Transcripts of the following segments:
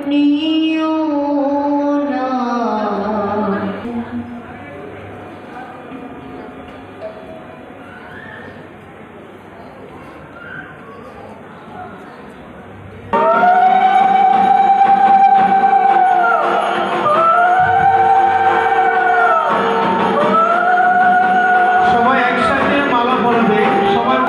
নিও না। সবাই একসাথে মালা পরাবে। সবাই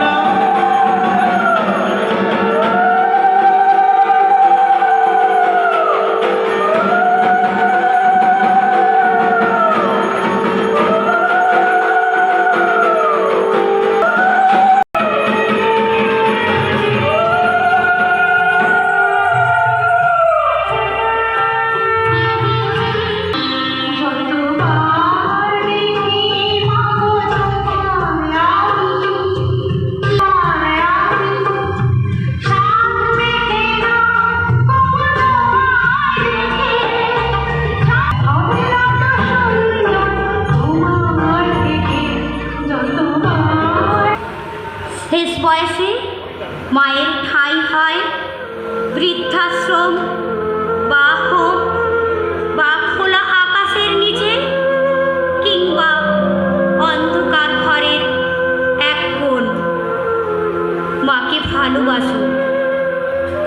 শেষ বয়সে মায়ের ঠাঁই হয় বৃদ্ধাশ্রম বা হোম বা খোলা আকাশের নিচে কিংবা অন্ধকার ঘরের এক কোণ। মাকে ভালোবাসো,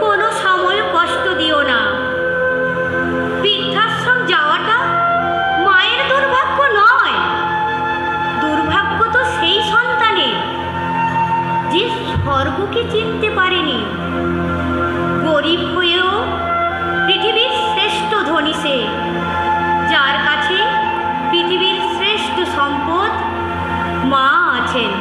কোনো সময় কষ্ট দিও না। বৃদ্ধাশ্রম যাওয়াটা মায়ের দুর্ভাগ্য নয়, দুর্ভাগ্য তো সেই সন্তানের যে স্বর্গকে চিনতে পারেনি। গরিব হয়েও পৃথিবীর শ্রেষ্ঠ ধনী সে, যার কাছে পৃথিবীর শ্রেষ্ঠ সম্পদ মা আছেন।